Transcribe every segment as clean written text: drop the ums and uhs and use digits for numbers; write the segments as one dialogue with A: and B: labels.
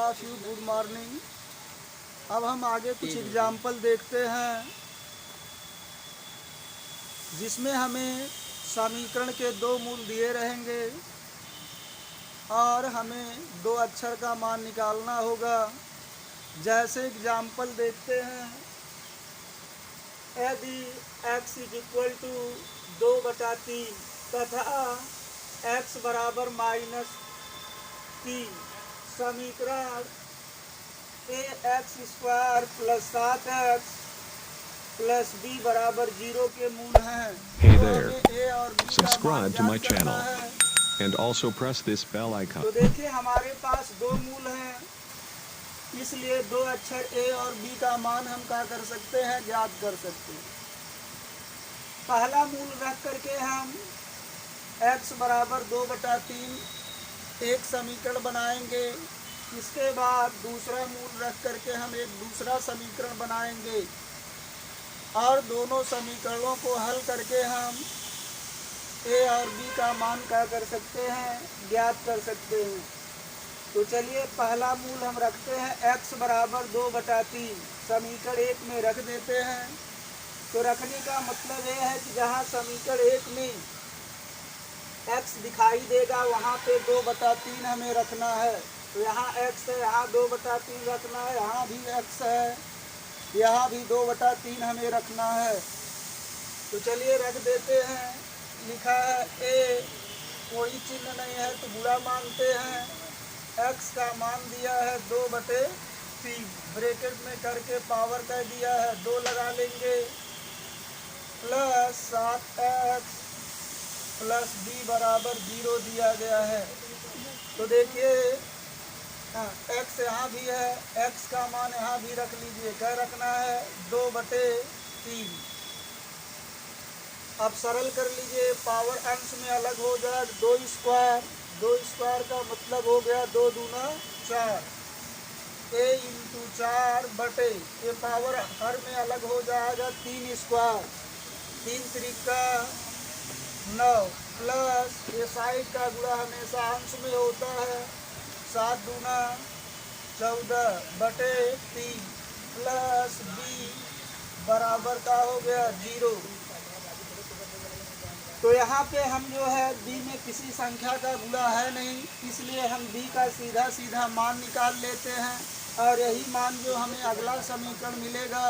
A: Of you, good morning. अब हम आगे कुछ एग्जाम्पल देखते हैं जिसमें हमें समीकरण के दो मूल दिए रहेंगे और हमें दो अक्षर का मान निकालना होगा। जैसे एग्जाम्पल देखते हैं, यदि x = 2/3 तथा x बराबर -3, समीकरण ax² + 7x + b बराबर 0 के मूल हैं।
B: Hey
A: तो
B: there.
A: हमें a और b का मान
B: Subscribe to my
A: ज्ञात करना
B: channel
A: है।
B: and also press this bell icon.
A: तो देखिए हमारे पास दो मूल हैं, इसलिए दो अक्षर a और b का मान हम क्या कर सकते हैं, ज्ञात कर सकते हैं। पहला मूल रख करके हम x बराबर 2/3 एक समीकरण बनाएंगे। इसके बाद दूसरा मूल रख करके हम एक दूसरा समीकरण बनाएंगे और दोनों समीकरणों को हल करके हम a और b का मान क्या कर सकते हैं, ज्ञात कर सकते हैं। तो चलिए पहला मूल हम रखते हैं x बराबर 2/3, समीकरण 1 में रख देते हैं। तो रखने का मतलब ये है कि जहाँ समीकरण 1 में x दिखाई देगा वहाँ पे 2/3 हमें रखना है। तो यहाँ x है, यहाँ 2/3 रखना है, यहाँ भी x है, यहाँ भी 2/3 हमें रखना है। तो चलिए रख देते हैं। लिखा है a, कोई चिन्ह नहीं है तो बुरा मानते हैं। x का मान दिया है 2/3, ब्रैकेट में करके पावर कह दिया है 2 लगा लेंगे, प्लस 7x प्लस b बराबर 0 दिया गया है। तो देखिए x यहाँ भी है, x का मान यहाँ भी रख लीजिए, क्या रखना है 2/3। अब सरल कर लीजिए, पावर अंश में अलग हो जाए 2² का मतलब हो गया 2 दूना 4, a × 4 बटे ये पावर हर में अलग हो जाएगा 3², 3 त्रिका 9 प्लस ये साइड का गुणा हमेशा अंश में होता है 7 दूना 14 बटे 3 प्लस b बराबर का हो गया 0। तो यहाँ पे हम जो है b में किसी संख्या का गुणा है नहीं, इसलिए हम b का सीधा सीधा मान निकाल लेते हैं और यही मान जो हमें अगला समीकरण मिलेगा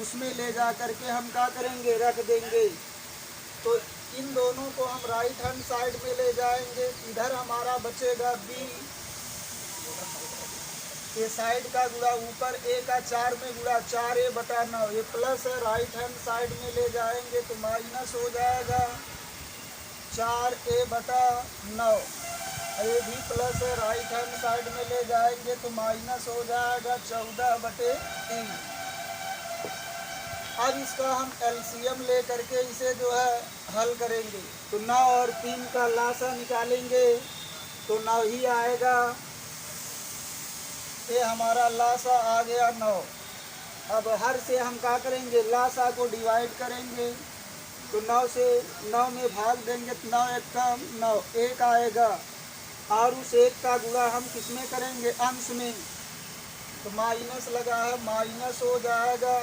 A: उसमें ले जा करके हम क्या करेंगे, रख देंगे। तो इन दोनों को हम राइट हैंड साइड में ले जाएंगे। इधर हमारा बचेगा b, ये साइड का गुणा ऊपर a का 4 में गुणा 4a/9, ये प्लस है, राइट हैंड साइड में ले जाएंगे तो माइनस हो जाएगा 4a/9, ये भी प्लस है, राइट हैंड साइड में ले जाएंगे तो माइनस हो जाएगा 14/3। अब इसका हम एलसीएम ले करके इसे जो है हल करेंगे। तो 9 और 3 का लासा निकालेंगे तो 9 ही आएगा, ये हमारा लासा आ गया 9। अब हर से हम क्या करेंगे, लासा को डिवाइड करेंगे तो 9 से 9 में भाग देंगे तो 9 1 का 9, 1 आएगा और उस 1 का गुणा हम किस में करेंगे, अंश में, तो माइनस लगा है, माइनस हो जाएगा।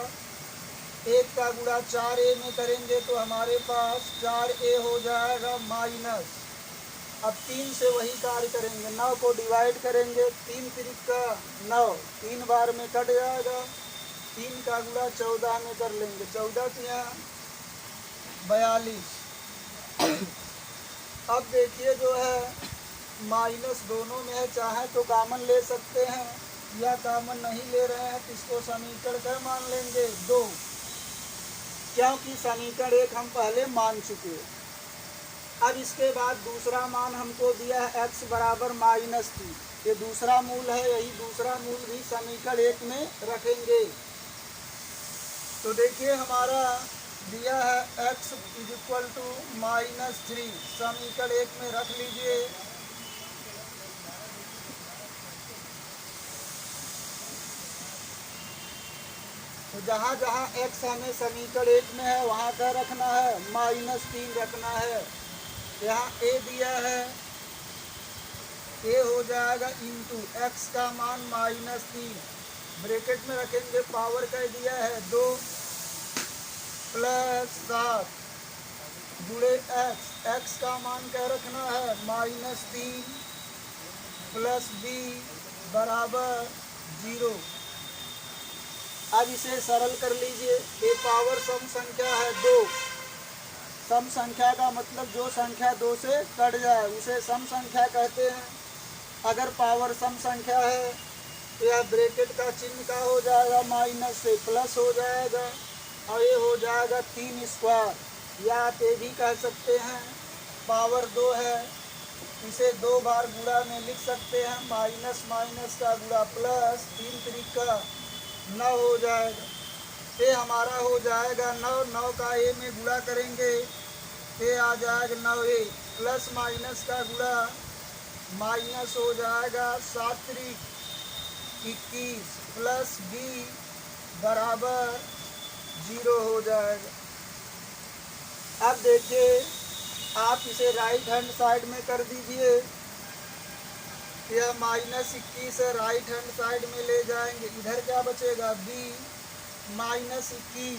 A: 1 का गुणा 4a में करेंगे तो हमारे पास 4a हो जाएगा माइनस। अब 3 से वही कार्य करेंगे, 9 को डिवाइड करेंगे, 3 त्रिका 9, 3 बार में कट जाएगा, 3 का गुणा 14 में कर लेंगे, 14 से यहाँ 42। अब देखिए जो है माइनस दोनों में है, चाहे तो कॉमन ले सकते हैं या कॉमन नहीं ले रहे हैं तो इसको समीकरण क्या मान लेंगे 2, क्योंकि समीकरण 1 हम पहले मान चुके। अब इसके बाद दूसरा मान हमको दिया है x बराबर -3, ये दूसरा मूल है, यही दूसरा मूल भी समीकरण 1 में रखेंगे। तो देखिए हमारा दिया है x = -3, समीकरण 1 में रख लीजिए। तो जहाँ जहाँ x हमें समीकरण 1 में है वहाँ क्या रखना है, -3 रखना है। यहाँ a दिया है ए हो जाएगा इंटू एक्स का मान -3, ब्रैकेट में रखेंगे, पावर कह दिया है 2 प्लस 7 जुड़े एक्स का मान क्या रखना है -3 प्लस बी बराबर 0। अब इसे सरल कर लीजिए। ए पावर सम संख्या है 2, सम संख्या का मतलब जो संख्या 2 से कट जाए उसे सम संख्या कहते हैं। अगर पावर सम संख्या है तो यह ब्रैकेट का चिन्ह का हो जाएगा माइनस से प्लस हो जाएगा और ये हो जाएगा 3 स्क्वायर, या आप ये भी कह सकते हैं पावर 2 है, इसे 2 बार गुणा में लिख सकते हैं, माइनस माइनस का गुणा प्लस 3 त्रिका 9 हो जाएगा। ये हमारा हो जाएगा 9 का ए में गुणा करेंगे, ये आ जाएगा 9a प्लस माइनस का गुणा माइनस हो जाएगा 7 त्रिक 21 प्लस बी बराबर 0 हो जाएगा। अब देखिए आप इसे राइट हैंड साइड में कर दीजिए, यह -21 है, राइट हैंड साइड में ले जाएंगे, इधर क्या बचेगा b -21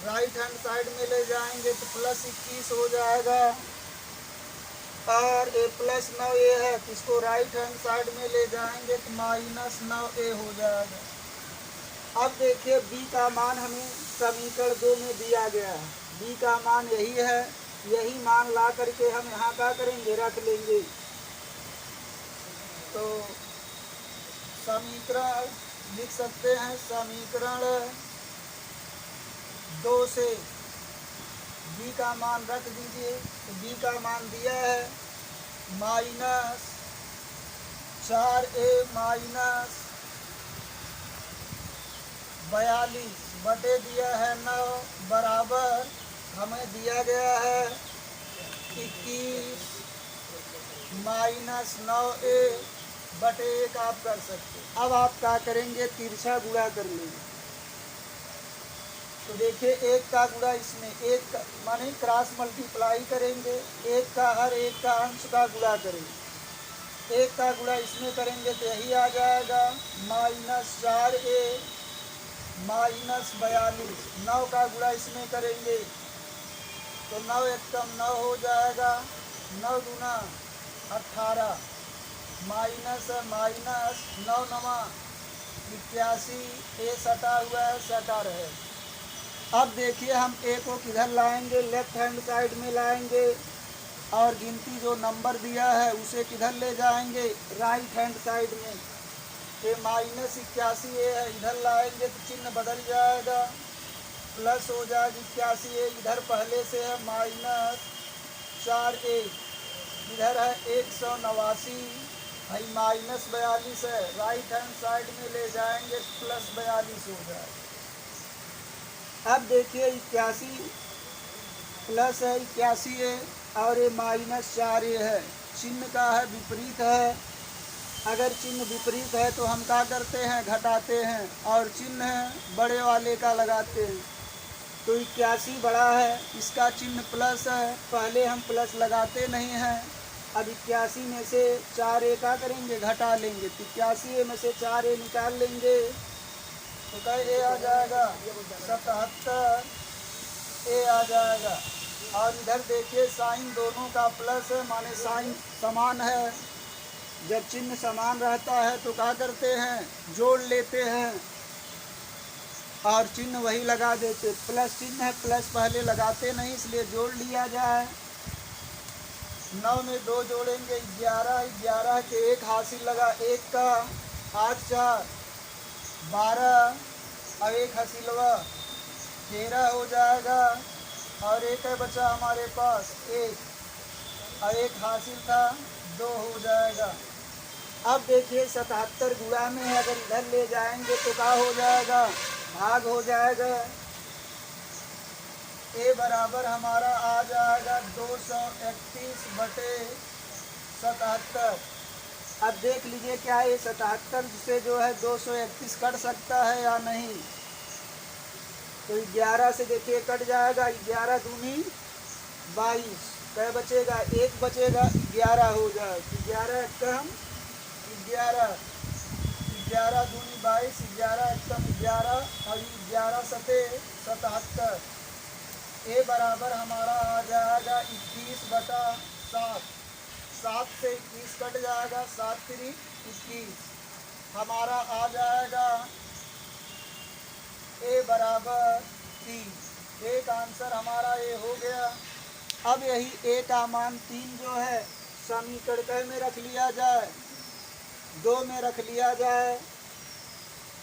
A: राइट हैंड साइड में ले जाएंगे तो प्लस 21 हो जाएगा, और ए प्लस 9a है तो इसको राइट हैंड साइड में ले जाएंगे तो -9a हो जाएगा। अब देखिए b का मान हमें समीकरण 2 में दिया गया है, b का मान यही है, यही मान ला करके हम यहाँ क्या करेंगे रख लेंगे। तो समीकरण लिख सकते हैं, समीकरण 2 से b का मान रख दीजिए। तो b का मान दिया है -4a माइनस 42 बटे दिया है 9 बराबर हमें दिया गया है 21 -9a बटे 1 आप कर सकते हैं। अब आप क्या करेंगे, तिरछा गुणा कर लेंगे। तो देखिए 1 का गुणा इसमें 1 का माने क्रॉस मल्टीप्लाई करेंगे, 1 का हर 1 का अंश का गुणा करेंगे, 1 का गुणा इसमें करेंगे तो यही आ जाएगा -4a माइनस 42, 9 का गुणा इसमें करेंगे तो 9 एकम 9 हो जाएगा, 9 दूना 18 माइनस 9 नमा 81, ए सटा हुआ है सटा रहे। अब देखिए हम ए को किधर लाएंगे, लेफ्ट हैंड साइड में लाएंगे, और गिनती जो नंबर दिया है उसे किधर ले जाएंगे राइट हैंड साइड में। ये -81 है, इधर लाएंगे तो चिन्ह बदल जाएगा, प्लस हो जाएगा 81, इधर पहले से है -4a, इधर है 189, भाई -42 है, राइट हैंड साइड में ले जाएंगे प्लस 42 हो जाएगा। अब देखिए 81 प्लस है 81a और ये -4a है, चिन्ह का है विपरीत है। अगर चिन्ह विपरीत है तो हम क्या करते हैं घटाते हैं, और चिन्ह बड़े वाले का लगाते हैं। तो 81 बड़ा है, इसका चिन्ह प्लस है, पहले हम प्लस लगाते नहीं हैं। अब 81 में से 4a का करेंगे घटा लेंगे, तो 81 में से 4a निकाल लेंगे तो क्या ए आ जाएगा 77 ए आ जाएगा। और इधर देखिए साइन दोनों का प्लस है, माने साइन समान है। जब चिन्ह समान रहता है तो क्या करते हैं जोड़ लेते हैं और चिन्ह वही लगा देते, प्लस चिन्ह है प्लस पहले लगाते नहीं इसलिए जोड़ लिया जाए। 9 में 2 जोड़ेंगे 11, 11 के 1 हासिल लगा, 1 का 8 4 12 और 1 हासिलवा 13 हो जाएगा, और 1 है बचा हमारे पास 1 और 1 हासिल था 2 हो जाएगा। अब देखिए 77 गुणा में है, अगर इधर ले जाएंगे तो क्या हो जाएगा भाग हो जाएगा, ए बराबर हमारा आ जाएगा 231 बटे 77। अब देख लीजिए क्या ये 77 से जो है 231 कट सकता है या नहीं। तो 11 से देखिए कट जाएगा, 11 दूनी 22, क्या बचेगा 1 बचेगा, 11 हो जाए, 11 कम 11, 11 दूनी 22, 11 एकम 11 और 11 सते 77। ए बराबर हमारा आ जाएगा 21/7। 7 से 21 कट जाएगा, 7 3 21। हमारा आ जाएगा ए बराबर 3। एक आंसर हमारा ए हो गया। अब यही ए का मान 3 जो है समीकरण में रख लिया जाए, 2 में रख लिया जाए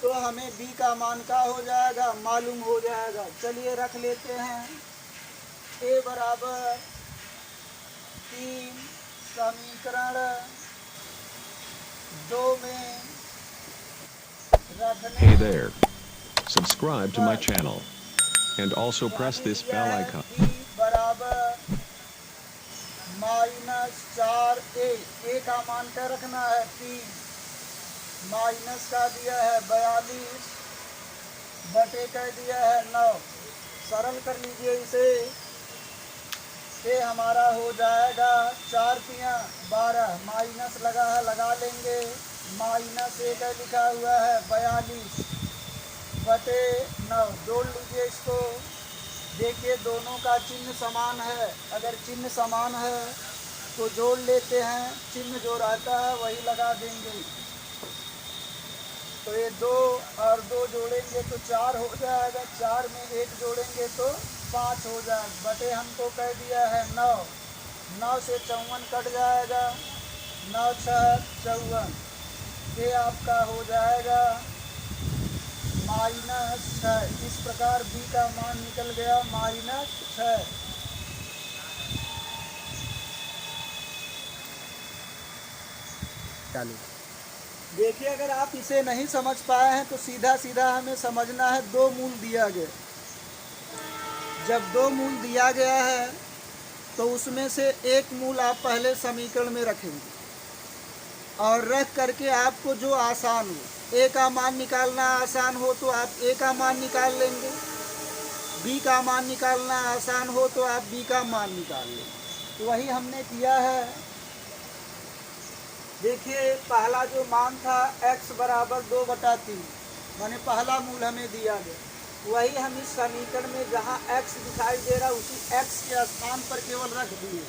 A: तो हमें बी का मान का हो जाएगा, मालूम हो जाएगा। चलिए रख लेते हैं। ए बराबर 3 समीकरण 2 में रखने
B: Hey there. Subscribe to my channel. And also press this bell icon.
A: B बराबर -4a। ए का मान क्या रखना है 3, माइनस का दिया है 42 बटे का दिया है 9। सरल कर लीजिए इसे। ये हमारा हो जाएगा 4 तियां 12, माइनस लगा है लगा लेंगे, माइनस ए का लिखा हुआ है 42 बटे 9। जोड़ लीजिए इसको। देखिए दोनों का चिन्ह समान है, अगर चिन्ह समान है तो जोड़ लेते हैं, चिन्ह जो रहता है वही लगा देंगे। तो ये 2 और 2 जोड़ेंगे तो 4 हो जाएगा, 4 में 1 जोड़ेंगे तो 5 हो जाएगा, बटे हमको कह दिया है 9। 9 से 54 कट जाएगा, 9 6 54। ये आपका हो जाएगा -6। इस प्रकार बी का मान निकल गया -6।
C: चालू।
A: देखिए अगर आप इसे नहीं समझ पाए हैं तो सीधा सीधा हमें समझना है, 2 मूल दिया गया। जब 2 मूल दिया गया है तो उसमें से एक मूल आप पहले समीकरण में रखेंगे और रख करके आपको जो आसान हो, ए का मान निकालना आसान हो तो आप ए का मान निकाल लेंगे, बी का मान निकालना आसान हो तो आप बी का मान निकाल लेंगे। तो वही हमने किया है। देखिए पहला जो मान था x बराबर 2/3, माने पहला मूल हमें दिया गया, वही हम इस समीकरण में जहाँ x दिखाई दे रहा उसी x के स्थान पर केवल रख दिए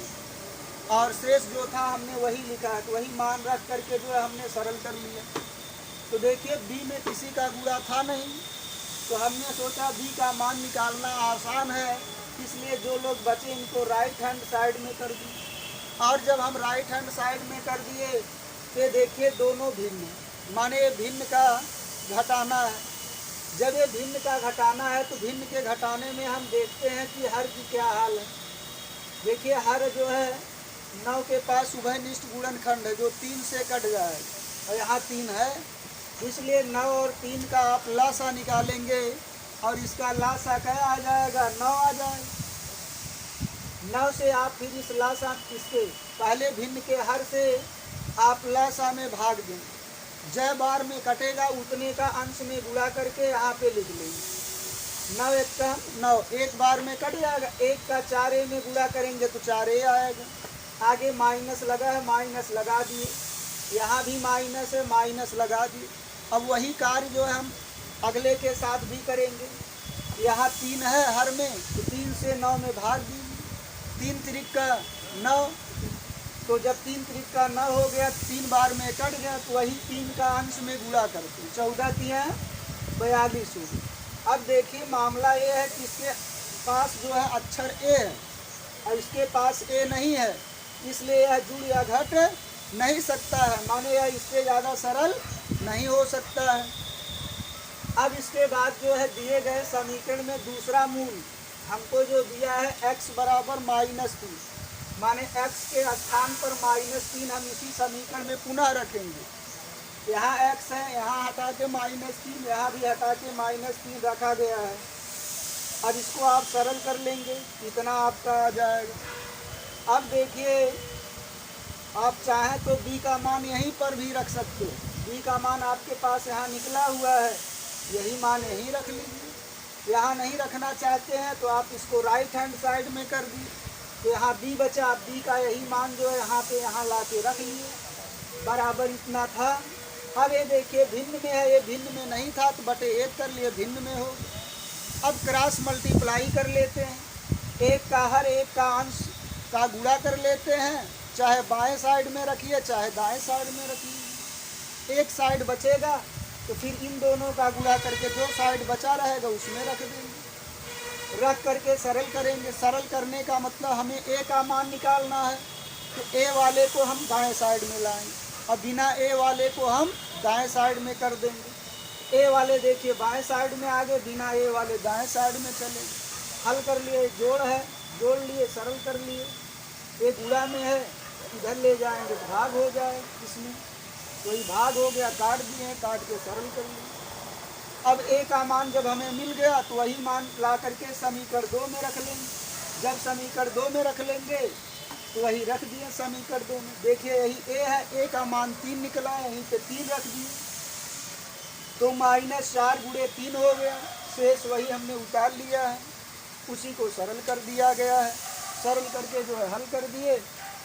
A: और शेष जो था हमने वही लिखा है। तो वही मान रख करके जो है हमने सरल कर लिया। तो देखिए b में किसी का गुणा था नहीं, तो हमने सोचा b का मान निकालना आसान है, इसलिए जो लोग बचे इनको राइट हैंड साइड में कर दिए। और जब हम राइट हैंड साइड में कर दिए तो देखिए दोनों भिन्न, माने ये भिन्न का घटाना है। जब ये भिन्न का घटाना है तो भिन्न के घटाने में हम देखते हैं कि हर की क्या हाल है। देखिए हर जो है 9 के पास उभयनिष्ठ गुणनखंड है जो 3 से कट जाएगा और यहाँ 3 है, इसलिए 9 और 3 का आप लासा निकालेंगे और इसका लासा क्या आ जाएगा 9 आ जाएगा। 9 से आप फिर इस लासा इसके पहले भिन्न के हर से आप लासा में भाग देंगे, जय बार में कटेगा उतने का अंश में गुणा करके यहाँ पे लिख लेंगे। 9 एकम 9 एक बार में कट जाएगा, 1 का 4a में गुणा करेंगे तो 4a आएगा। आगे माइनस लगा है, माइनस लगा दिए, यहाँ भी माइनस है, माइनस लगा दिए। अब वही कार्य जो है हम अगले के साथ भी करेंगे। यहाँ 3 है हर में, तो 3 से 9 में भाग दीजिए, 3 त्रिक का 9, तो जब 3 त्रिक का 9 हो गया, 3 बार में कट गया, तो वही 3 का अंश में गुणा करते 14 तियां 42 हो गई। अब देखिए मामला ये है कि इसके पास जो है अक्षर ए है और इसके पास ए नहीं है, इसलिए यह जुड़ या घट नहीं सकता है, माने यह इससे ज़्यादा सरल नहीं हो सकता है। अब इसके बाद जो है दिए गए समीकरण में दूसरा मूल हमको जो दिया है x बराबर -3, माने x के स्थान पर -3 हम इसी समीकरण में पुनः रखेंगे। यहाँ x है, यहाँ हटा के -3, यहाँ भी हटा के -3 रखा गया है। अब इसको आप सरल कर लेंगे, इतना आपका आ जाएगा। अब देखिए आप चाहें तो b का मान यहीं पर भी रख सकते हो, b का मान आपके पास यहाँ निकला हुआ है, यही मान यहीं रख लीजिए। यहाँ नहीं रखना चाहते हैं तो आप इसको राइट हैंड साइड में कर दिए, तो यहाँ b बचा, b का यही मान जो है यहाँ पे यहाँ ला के रख लिए। बराबर इतना था। अब ये देखिए भिन्न में है, ये भिन्न में नहीं था तो बटे 1 कर लिए, भिन्न में हो गया। अब क्रॉस मल्टीप्लाई कर लेते हैं, एक का हर एक का अंश का गुणा कर लेते हैं, चाहे बाएं साइड में रखिए चाहे दाएं साइड में रखिए। एक साइड बचेगा तो फिर इन दोनों का गुणा करके जो साइड बचा रहेगा उसमें रख देंगे, रख करके सरल करेंगे। सरल करने का मतलब हमें ए का मान निकालना है, तो ए वाले को हम दाएं साइड में लाएंगे और बिना ए वाले को हम दाएं साइड में कर देंगे। ए वाले देखिए बाएं साइड में आगे, बिना ए वाले दाएं साइड में चले। हल कर लिए, जोड़ है जोड़ लिए, सरल कर लिए। ये गुणा में है, इधर ले जाएंगे तो भाग हो जाए, इसमें कोई भाग हो गया, काट दिए, काट के सरल कर लिए। अब ए का मान जब हमें मिल गया तो वही मान ला करके समीकरण 2 में रख लेंगे। जब समीकरण 2 में रख लेंगे तो वही रख दिए समीकरण 2 में। देखिए यही ए है, ए का मान 3 निकला है, यहीं पे 3 रख दिए तो -4 गुणे 3 हो गया। शेष वही हमने उतार लिया है, उसी को सरल कर दिया गया है। सरल करके जो है हल कर दिए,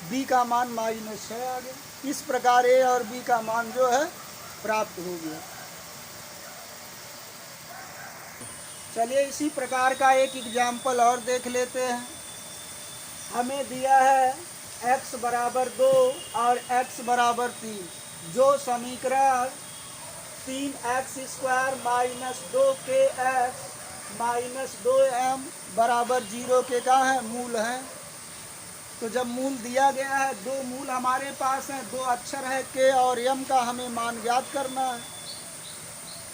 A: b का मान -6 आ गया। इस प्रकार a और b का मान जो है प्राप्त हो गया। चलिए इसी प्रकार का एक एग्जाम्पल और देख लेते हैं। हमें दिया है x बराबर 2 और x बराबर 3। जो समीकरण 3x² minus 2kx minus 2m बराबर 0 के का है, मूल है। तो जब मूल दिया गया है, दो मूल हमारे पास हैं, दो अक्षर है k और m का, हमें मान ज्ञात करना है।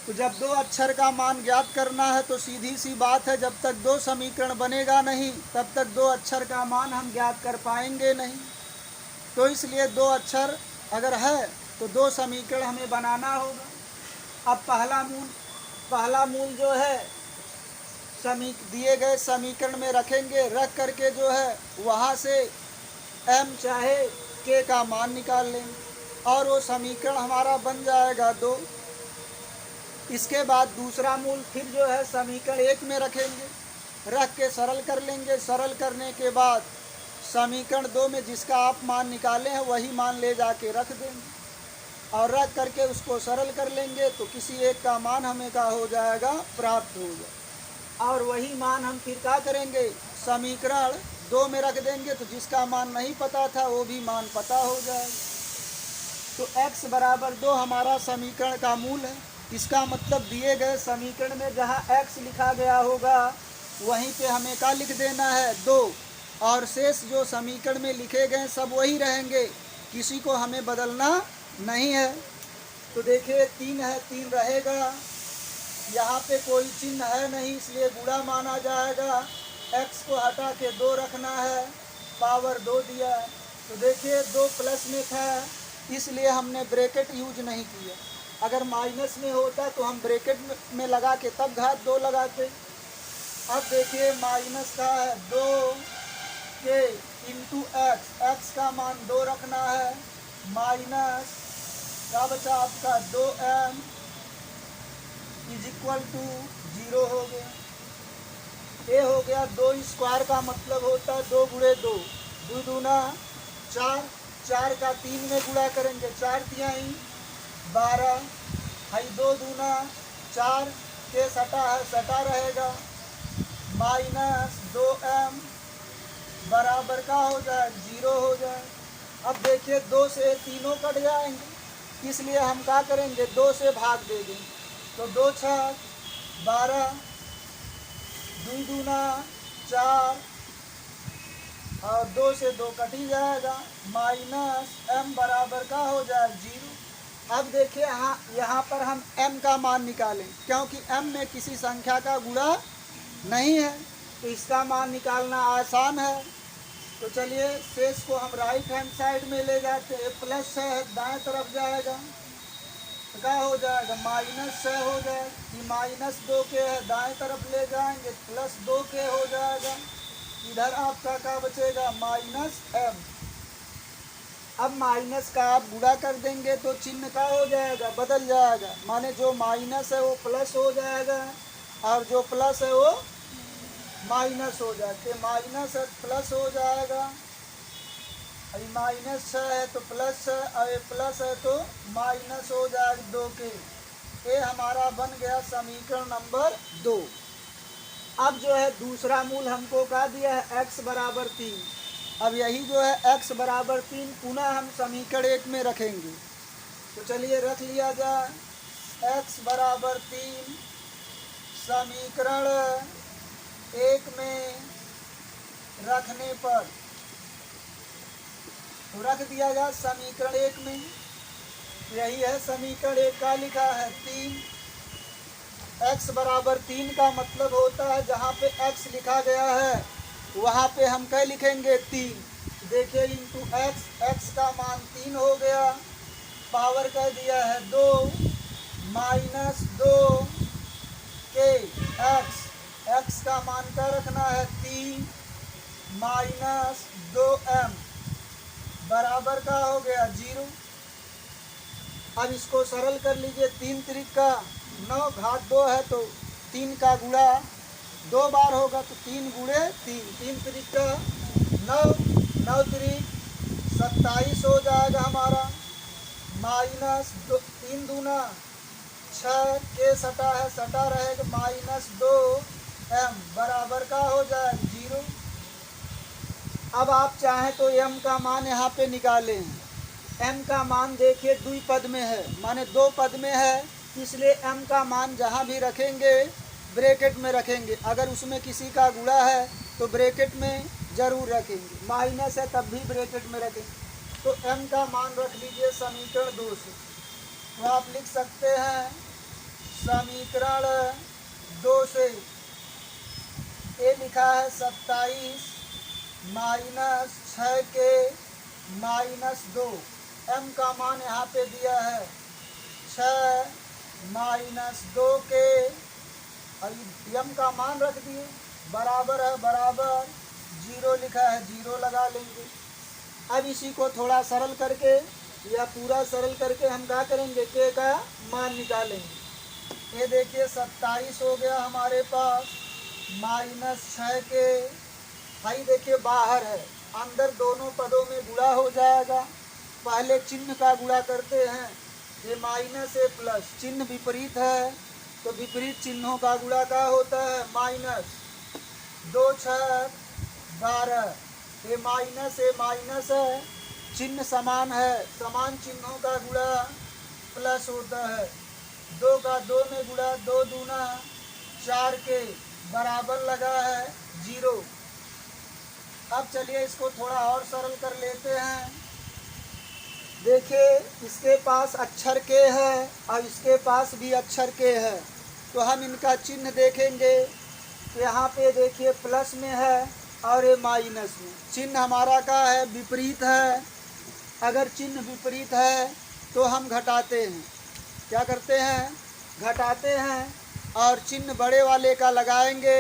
A: तो जब दो अक्षर का मान ज्ञात करना है तो सीधी सी बात है, जब तक दो समीकरण बनेगा नहीं तब तक दो अक्षर का मान हम ज्ञात कर पाएंगे नहीं। तो इसलिए दो अक्षर अगर है तो दो समीकरण हमें बनाना होगा। अब पहला मूल जो है दिए गए समीकरण में रखेंगे, रख करके जो है वहाँ से m चाहे k का मान निकाल लेंगे और वो समीकरण हमारा बन जाएगा 2। इसके बाद दूसरा मूल फिर जो है समीकरण 1 में रखेंगे, रख के सरल कर लेंगे। सरल करने के बाद समीकरण 2 में जिसका आप मान निकाले हैं वही मान ले जाके रख देंगे और रख करके उसको सरल कर लेंगे तो किसी एक का मान हमें का हो जाएगा, प्राप्त हो जाएगा। और वही मान हम फिर क्या करेंगे, समीकरण 2 में रख देंगे तो जिसका मान नहीं पता था वो भी मान पता हो जाएगा। तो x बराबर 2 हमारा समीकरण का मूल है। इसका मतलब दिए गए समीकरण में जहाँ x लिखा गया होगा वहीं पे हमें क्या लिख देना है, 2, और शेष जो समीकरण में लिखे गए सब वही रहेंगे, किसी को हमें बदलना नहीं है। तो देखिए 3 है, 3 रहेगा, यहाँ पे कोई चिन्ह है नहीं इसलिए गुणा माना जाएगा। x को हटा के 2 रखना है, पावर 2 दिया है। तो देखिए 2 प्लस में था इसलिए हमने ब्रैकेट यूज नहीं किया। अगर माइनस में होता तो हम ब्रैकेट में लगा के तब घात 2 लगाते। अब देखिए माइनस का है 2k इंटू x का मान 2 रखना है, माइनस का बचा आपका 2m इज इक्वल टू 0 हो गया। ये हो गया 2 स्क्वायर का मतलब होता है 2 गुणे 2, 2 दूना 4, 4 का 3 में गुणा करेंगे, 4 तिहाई 12, हाई 2 दूना 4 के सटा रहेगा, माइनस 2m बराबर का हो जाए 0 हो जाए। अब देखिए 2 से तीनों कट जाएंगे इसलिए हम क्या करेंगे, 2 से भाग दे देंगे। तो 2 6 12, 2 दूना 4 और 2 से 2 कट ही जाएगा, माइनस m बराबर का हो जाए 0। अब देखिए यहाँ पर हम m का मान निकालें, क्योंकि m में किसी संख्या का गुणा नहीं है तो इसका मान निकालना आसान है। तो चलिए शेष को हम राइट हैंड साइड में ले जाते हैं, प्लस है दाएं तरफ जाएगा तो क्या हो जाएगा, -6 हो जाएगा। कि -2k है दाएं तरफ ले जाएंगे +2k हो जाएगा। इधर आपका क्या बचेगा, -m। अब माइनस का आप गुणा कर देंगे तो चिन्ह का हो जाएगा, बदल जाएगा, माने जो माइनस है वो प्लस हो जाएगा और जो प्लस है वो माइनस हो जाएगा। माइनस है प्लस हो जाएगा अभी माइनस 6 है तो प्लस 6, और ये प्लस है तो माइनस हो जाएगा 2 के। ये हमारा बन गया समीकरण नंबर 2। अब जो है दूसरा मूल हमको क्या दिया है, x बराबर 3। अब यही जो है x बराबर 3 पुनः हम समीकरण 1 में रखेंगे। तो चलिए रख लिया जाए, x बराबर 3 समीकरण 1 में रखने पर, तो रख दिया जाए समीकरण 1 में। यही है समीकरण 1 का लिखा है 3। x बराबर 3 का मतलब होता है जहाँ पे x लिखा गया है वहाँ पे हम क्या लिखेंगे, 3। देखिए इंटू x, x का मान 3 हो गया, पावर कर दिया है 2, माइनस 2 के x, x का मान क्या रखना है 3, माइनस 2m बराबर का हो गया 0। अब इसको सरल कर लीजिए, 3 त्रिक का 9, घात 2 है तो 3 का गुणा 2 बार होगा तो 3 गुणे 3, 3 त्रिक का 9, 9 त्रिक 27 हो जाएगा हमारा, माइनस 3 दूना 6 के सटा है, सटा रहेगा माइनस 2m बराबर का हो जाएगा 0। अब आप चाहें तो m का मान यहाँ पे निकालें। m का मान देखिए द्विपद में है, माने 2 पद में है, इसलिए m का मान जहाँ भी रखेंगे ब्रैकेट में रखेंगे। अगर उसमें किसी का गुणा है तो ब्रैकेट में जरूर रखेंगे, माइनस है तब भी ब्रैकेट में रखेंगे। तो m का मान रख लीजिए समीकरण 2 से। तो आप लिख सकते हैं समीकरण 2 से, ये लिखा है 27 माइनस 6 के माइनस 2, m का मान यहाँ पे दिया है 6 माइनस 2 के, और m का मान रख दिए, बराबर है बराबर 0 लिखा है, 0 लगा लेंगे। अब इसी को थोड़ा सरल करके या पूरा सरल करके हम क्या करेंगे, k का मान निकालेंगे। ये देखिए 27 हो गया हमारे पास, माइनस 6 के, भाई देखिए बाहर है, अंदर दोनों पदों में गुणा हो जाएगा। पहले चिन्ह का गुणा करते हैं, ये माइनस है प्लस, चिन्ह विपरीत है तो विपरीत चिन्हों का गुणा क्या होता है, माइनस 2 6 12, ये माइनस है, चिन्ह समान है, समान चिन्हों का गुणा प्लस होता है। 2 का 2 में गुणा, 2 दूना 4 के बराबर लगा है 0। अब चलिए इसको थोड़ा और सरल कर लेते हैं। देखिए इसके पास अक्षर के है और इसके पास भी अक्षर के है, तो हम इनका चिन्ह देखेंगे। यहाँ पे देखिए प्लस में है और ये माइनस में, चिन्ह हमारा का है विपरीत है। अगर चिन्ह विपरीत है तो हम घटाते हैं, क्या करते हैं, घटाते हैं, और चिन्ह बड़े वाले का लगाएंगे,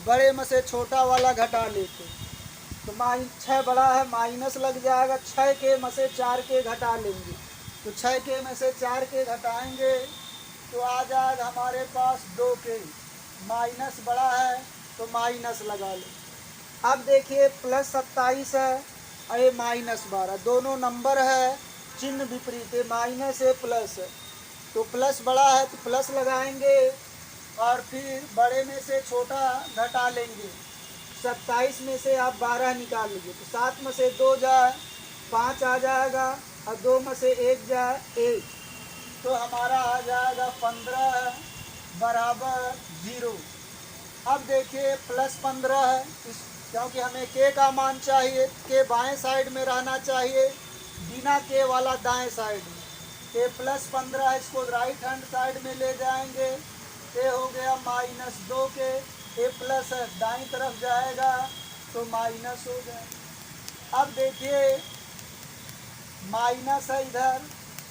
A: बड़े में से छोटा वाला घटा लेते। तो 6 बड़ा है, माइनस लग जाएगा, 6 के में से 4 के घटा लेंगे, तो 6 के में से 4 के घटाएंगे तो आ जाएगा हमारे पास 2 के, माइनस बड़ा है तो माइनस लगा लें। अब देखिए प्लस 27 है और ये माइनस 12, दोनों नंबर है, चिन्ह विपरीत है, माइनस है प्लस है, तो प्लस बड़ा है तो प्लस लगाएंगे और फिर बड़े में से छोटा घटा लेंगे। 27 में से आप 12 निकाल लीजिए तो 7 में से 2 जाए 5 आ जाएगा, और 2 में से 1 जाए 1, तो हमारा आ जाएगा 15 बराबर 0। अब देखिए प्लस 15 है, क्योंकि हमें के का मान चाहिए, के बाएं साइड में रहना चाहिए, बिना के वाला दाएं साइड में। ये प्लस 15 है, इसको राइट हैंड साइड में ले जाएंगे, ये हो गया माइनस 2 के, ये प्लस है दाईं तरफ जाएगा तो माइनस हो जाएगा। अब देखिए माइनस है इधर,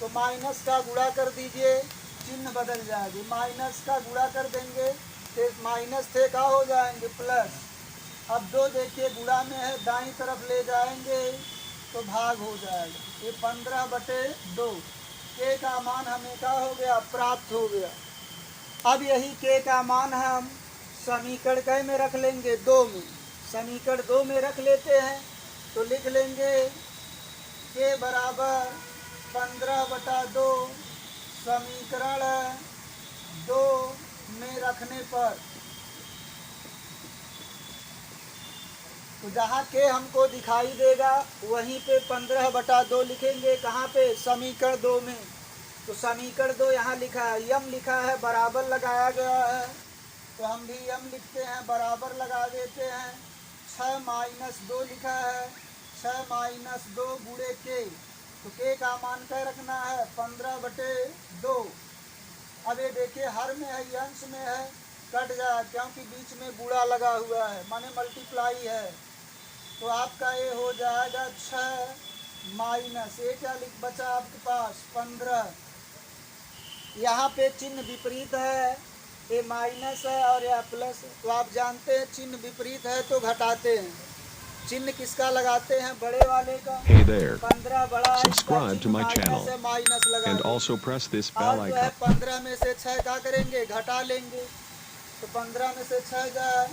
A: तो माइनस का गुणा कर दीजिए, चिन्ह बदल जाएगी, माइनस का गुणा कर देंगे तो माइनस थे का हो जाएंगे प्लस। अब 2 देखिए गुणा में है, दाईं तरफ ले जाएंगे तो भाग हो जाएगा, ये 15/2, के का मान हमें का हो गया, प्राप्त हो गया। अब यही के का मान हम समीकरण कै में रख लेंगे, 2 में, समीकरण 2 में रख लेते हैं, तो लिख लेंगे बराबर 15/2 समीकरण 2 में रखने पर, तो जहाँ के हमको दिखाई देगा वहीं पे 15/2 लिखेंगे। कहाँ पे? समीकरण 2 में। तो समीकरण 2 यहाँ लिखा है, यम लिखा है, बराबर लगाया गया है, तो हम भी यम लिखते हैं, बराबर लगा देते हैं। 6 - 2 लिखा है, 6 - 2 गुणे के, तो के का मान क्या रखना है? 15/2। अब ये देखिए हर में है, अंश में है, कट जाए क्योंकि बीच में गुणा लगा हुआ है, माने मल्टीप्लाई है। तो आपका ये हो जाएगा 6 माइनस ये क्या लिख बचा आपके पास 15। यहाँ पे चिन्ह विपरीत है, ये माइनस है और यह प्लस है। तो आप जानते हैं चिन्ह विपरीत है तो घटाते हैं। चिन्ह किसका लगाते हैं? बड़े वाले का।
B: Hey there.
A: 15 बड़ा है, इसका
B: Subscribe to
A: चिन्ह
B: my
A: माइनस
B: channel
A: है, माइनस लगा
B: and
A: देंगे।
B: also press this
A: और
B: bell
A: जो है
B: icon.
A: 15 में से 6 क्या करेंगे? घटा लेंगे। तो 15 में से 6 जाए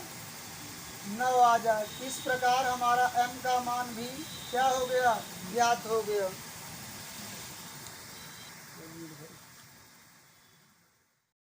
A: 9 आ जाए। इस प्रकार हमारा m का मान भी क्या हो गया? ज्ञात हो गया।